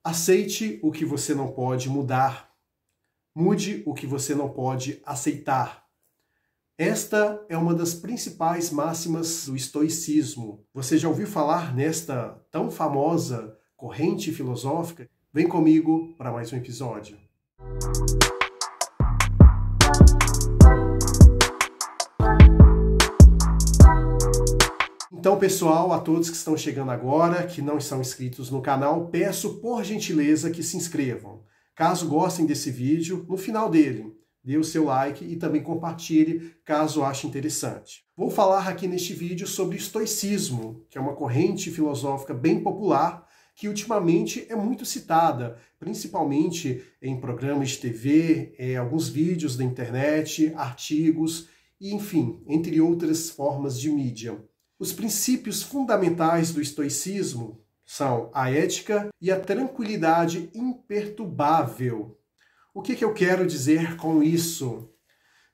Aceite o que você não pode mudar. Mude o que você não pode aceitar. Esta é uma das principais máximas do estoicismo. Você já ouviu falar nesta tão famosa corrente filosófica? Vem comigo para mais um episódio. Então, pessoal, a todos que estão chegando agora, que não estão inscritos no canal, peço por gentileza que se inscrevam. Caso gostem desse vídeo, no final dele, dê o seu like e também compartilhe caso ache interessante. Vou falar aqui neste vídeo sobre o estoicismo, que é uma corrente filosófica bem popular, que ultimamente é muito citada, principalmente em programas de TV, alguns vídeos da internet, artigos, e enfim, entre outras formas de mídia. Os princípios fundamentais do estoicismo são a ética e a tranquilidade imperturbável. O que eu quero dizer com isso?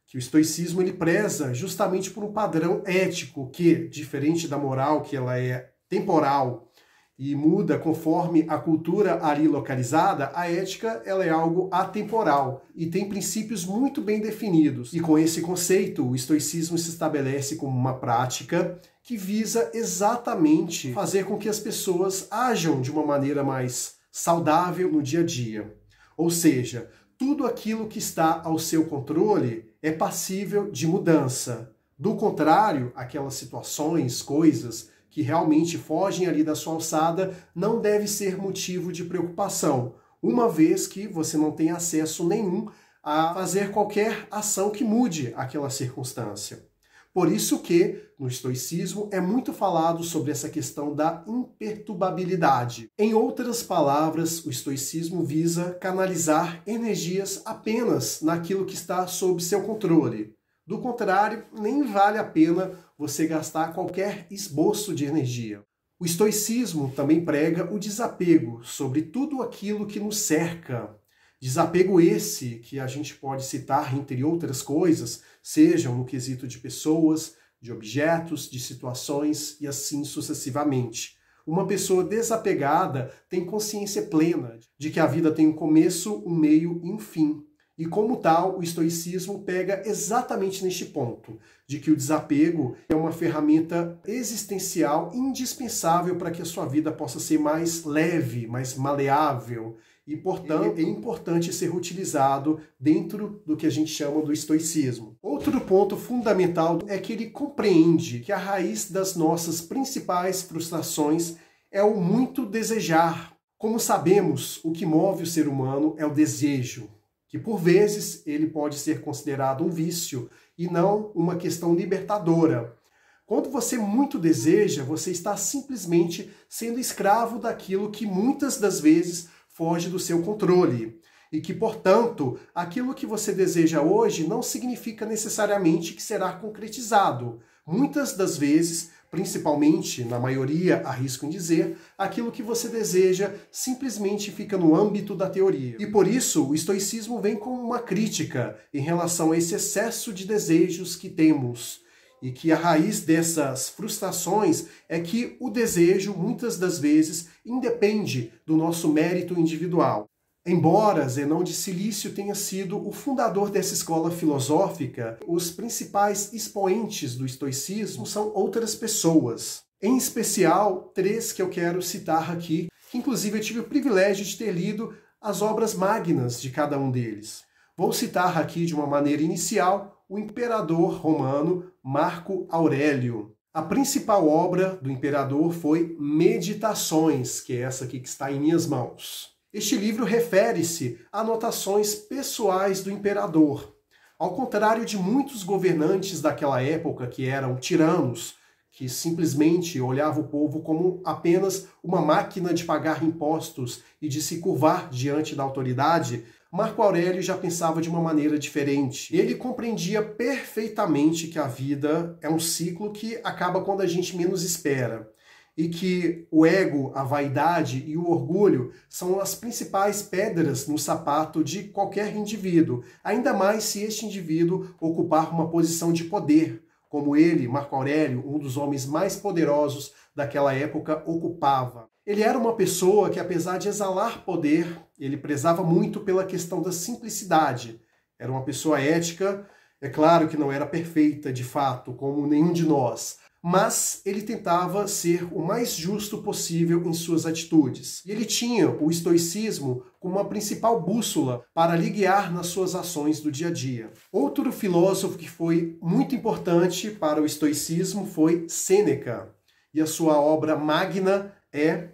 Que o estoicismo ele preza justamente por um padrão ético que, diferente da moral, que ela é temporal e muda conforme a cultura ali localizada, a ética ela é algo atemporal e tem princípios muito bem definidos. E com esse conceito, o estoicismo se estabelece como uma prática que visa exatamente fazer com que as pessoas ajam de uma maneira mais saudável no dia a dia. Ou seja, tudo aquilo que está ao seu controle é passível de mudança. Do contrário, aquelas situações, coisas que realmente fogem ali da sua alçada, não deve ser motivo de preocupação, uma vez que você não tem acesso nenhum a fazer qualquer ação que mude aquela circunstância. Por isso que, no estoicismo, é muito falado sobre essa questão da imperturbabilidade. Em outras palavras, o estoicismo visa canalizar energias apenas naquilo que está sob seu controle. Do contrário, nem vale a pena você gastar qualquer esboço de energia. O estoicismo também prega o desapego sobre tudo aquilo que nos cerca. Desapego esse que a gente pode citar, entre outras coisas, sejam no quesito de pessoas, de objetos, de situações e assim sucessivamente. Uma pessoa desapegada tem consciência plena de que a vida tem um começo, um meio e um fim. E como tal, o estoicismo pega exatamente neste ponto, de que o desapego é uma ferramenta existencial indispensável para que a sua vida possa ser mais leve, mais maleável, e, portanto, é importante ser utilizado dentro do que a gente chama do estoicismo. Outro ponto fundamental é que ele compreende que a raiz das nossas principais frustrações é o muito desejar. Como sabemos, o que move o ser humano é o desejo, que por vezes ele pode ser considerado um vício e não uma questão libertadora. Quando você muito deseja, você está simplesmente sendo escravo daquilo que muitas das vezes foge do seu controle. E que, portanto, aquilo que você deseja hoje não significa necessariamente que será concretizado. Muitas das vezes, principalmente, na maioria, arrisco em dizer, aquilo que você deseja simplesmente fica no âmbito da teoria. E por isso, o estoicismo vem com uma crítica em relação a esse excesso de desejos que temos. E que a raiz dessas frustrações é que o desejo, muitas das vezes, independe do nosso mérito individual. Embora Zenão de Cilício tenha sido o fundador dessa escola filosófica, os principais expoentes do estoicismo são outras pessoas. Em especial, três que eu quero citar aqui, que inclusive eu tive o privilégio de ter lido as obras magnas de cada um deles. Vou citar aqui de uma maneira inicial o imperador romano Marco Aurélio. A principal obra do imperador foi Meditações, que é essa aqui que está em minhas mãos. Este livro refere-se a anotações pessoais do imperador. Ao contrário de muitos governantes daquela época que eram tiranos, que simplesmente olhavam o povo como apenas uma máquina de pagar impostos e de se curvar diante da autoridade, Marco Aurélio já pensava de uma maneira diferente. Ele compreendia perfeitamente que a vida é um ciclo que acaba quando a gente menos espera. E que o ego, a vaidade e o orgulho são as principais pedras no sapato de qualquer indivíduo, ainda mais se este indivíduo ocupar uma posição de poder, como ele, Marco Aurélio, um dos homens mais poderosos daquela época, ocupava. Ele era uma pessoa que, apesar de exalar poder, ele prezava muito pela questão da simplicidade. Era uma pessoa ética, é claro que não era perfeita de fato, como nenhum de nós, mas ele tentava ser o mais justo possível em suas atitudes. E ele tinha o estoicismo como uma principal bússola para lhe guiar nas suas ações do dia a dia. Outro filósofo que foi muito importante para o estoicismo foi Sêneca, e a sua obra magna é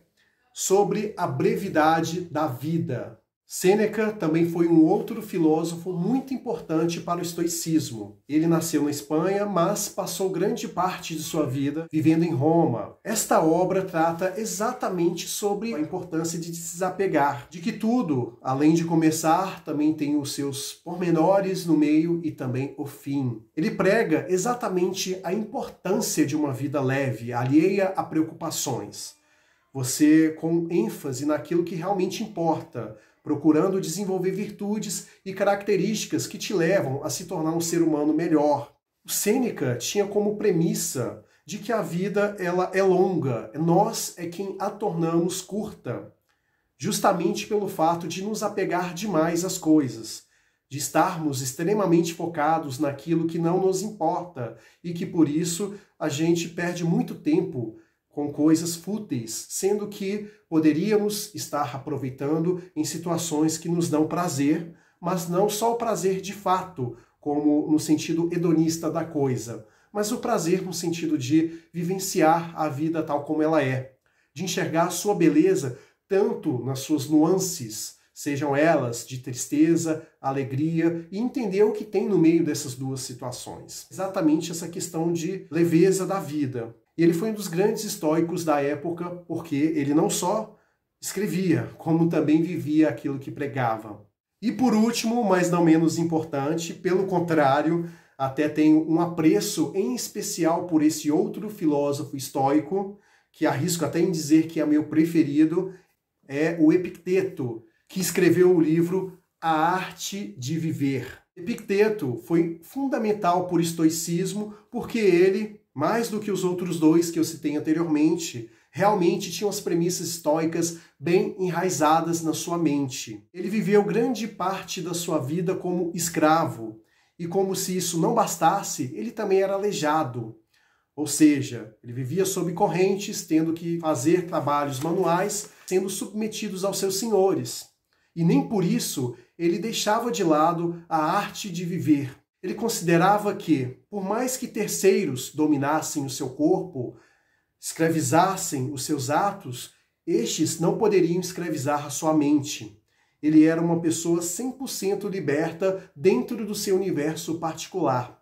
Sobre a Brevidade da Vida. Sêneca também foi um outro filósofo muito importante para o estoicismo. Ele nasceu na Espanha, mas passou grande parte de sua vida vivendo em Roma. Esta obra trata exatamente sobre a importância de desapegar, de que tudo, além de começar, também tem os seus pormenores no meio e também o fim. Ele prega exatamente a importância de uma vida leve, alheia a preocupações. Você com ênfase naquilo que realmente importa, procurando desenvolver virtudes e características que te levam a se tornar um ser humano melhor. O Sêneca tinha como premissa de que a vida ela é longa, nós é quem a tornamos curta, justamente pelo fato de nos apegar demais às coisas, de estarmos extremamente focados naquilo que não nos importa e que por isso a gente perde muito tempo com coisas fúteis, sendo que poderíamos estar aproveitando em situações que nos dão prazer, mas não só o prazer de fato, como no sentido hedonista da coisa, mas o prazer no sentido de vivenciar a vida tal como ela é, de enxergar a sua beleza tanto nas suas nuances, sejam elas de tristeza, alegria, e entender o que tem no meio dessas duas situações. Exatamente essa questão de leveza da vida. E ele foi um dos grandes estoicos da época, porque ele não só escrevia, como também vivia aquilo que pregava. E por último, mas não menos importante, pelo contrário, até tenho um apreço em especial por esse outro filósofo estoico, que arrisco até em dizer que é meu preferido, é o Epicteto, que escreveu o livro A Arte de Viver. Epicteto foi fundamental para o estoicismo, porque ele, mais do que os outros dois que eu citei anteriormente, realmente tinham as premissas estoicas bem enraizadas na sua mente. Ele viveu grande parte da sua vida como escravo, e como se isso não bastasse, ele também era aleijado. Ou seja, ele vivia sob correntes, tendo que fazer trabalhos manuais, sendo submetidos aos seus senhores. E nem por isso ele deixava de lado a arte de viver. Ele considerava que, por mais que terceiros dominassem o seu corpo, escravizassem os seus atos, estes não poderiam escravizar a sua mente. Ele era uma pessoa 100% liberta dentro do seu universo particular.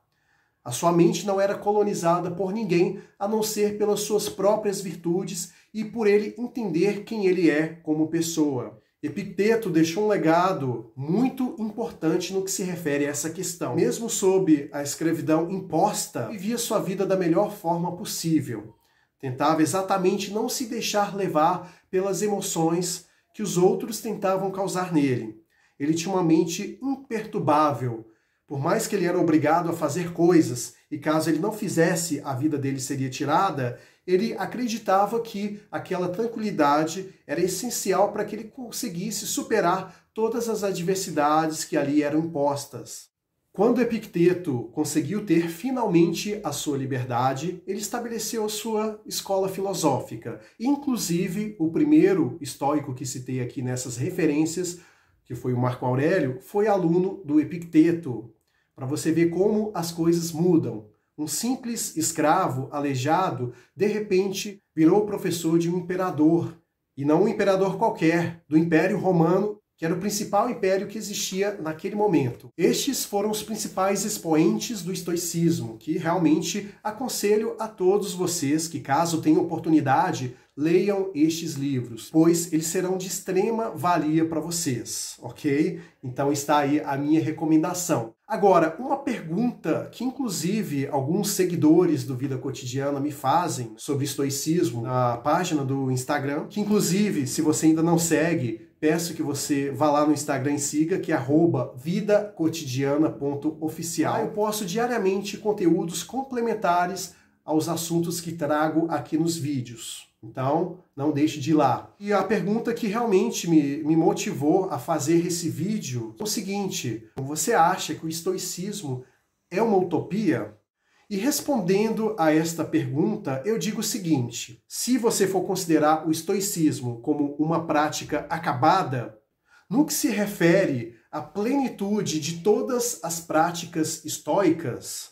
A sua mente não era colonizada por ninguém, a não ser pelas suas próprias virtudes e por ele entender quem ele é como pessoa. Epicteto deixou um legado muito importante no que se refere a essa questão. Mesmo sob a escravidão imposta, vivia sua vida da melhor forma possível. Tentava exatamente não se deixar levar pelas emoções que os outros tentavam causar nele. Ele tinha uma mente imperturbável. Por mais que ele era obrigado a fazer coisas, e caso ele não fizesse, a vida dele seria tirada, ele acreditava que aquela tranquilidade era essencial para que ele conseguisse superar todas as adversidades que ali eram impostas. Quando Epicteto conseguiu ter finalmente a sua liberdade, ele estabeleceu a sua escola filosófica. Inclusive, o primeiro estoico que citei aqui nessas referências, que foi o Marco Aurélio, foi aluno do Epicteto. Para você ver como as coisas mudam. Um simples escravo aleijado, de repente, virou professor de um imperador. E não um imperador qualquer, do Império Romano, que era o principal império que existia naquele momento. Estes foram os principais expoentes do estoicismo, que realmente aconselho a todos vocês que, caso tenham oportunidade, leiam estes livros, pois eles serão de extrema valia para vocês, ok? Então está aí a minha recomendação. Agora, uma pergunta que inclusive alguns seguidores do Vida Cotidiana me fazem sobre estoicismo na página do Instagram, que inclusive, se você ainda não segue, peço que você vá lá no Instagram e siga, que é @vidacotidiana.oficial. Eu posto diariamente conteúdos complementares aos assuntos que trago aqui nos vídeos. Então, não deixe de ir lá. E a pergunta que realmente me motivou a fazer esse vídeo é o seguinte: você acha que o estoicismo é uma utopia? E respondendo a esta pergunta, eu digo o seguinte: se você for considerar o estoicismo como uma prática acabada, no que se refere à plenitude de todas as práticas estoicas,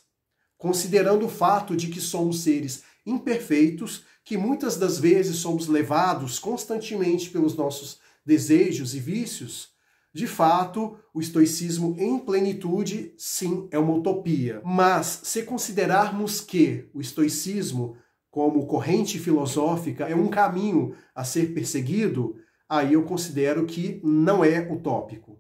considerando o fato de que somos seres imperfeitos, que muitas das vezes somos levados constantemente pelos nossos desejos e vícios, de fato, o estoicismo em plenitude, sim, é uma utopia. Mas, se considerarmos que o estoicismo, como corrente filosófica, é um caminho a ser perseguido, aí eu considero que não é utópico.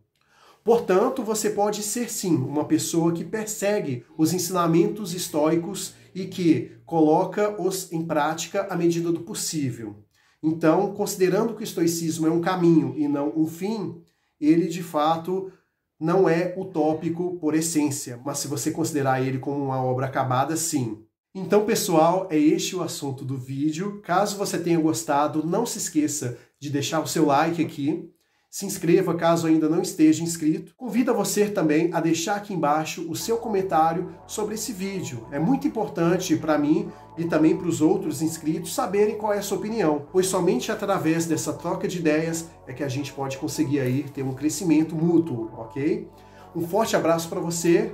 Portanto, você pode ser sim uma pessoa que persegue os ensinamentos estoicos e que coloca-os em prática à medida do possível. Então, considerando que o estoicismo é um caminho e não um fim, ele de fato não é utópico por essência, mas se você considerar ele como uma obra acabada, sim. Então, pessoal, é este o assunto do vídeo. Caso você tenha gostado, não se esqueça de deixar o seu like aqui. Se inscreva caso ainda não esteja inscrito. Convido você também a deixar aqui embaixo o seu comentário sobre esse vídeo. É muito importante para mim e também para os outros inscritos saberem qual é a sua opinião, pois somente através dessa troca de ideias é que a gente pode conseguir aí ter um crescimento mútuo, ok? Um forte abraço para você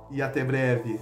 e até breve.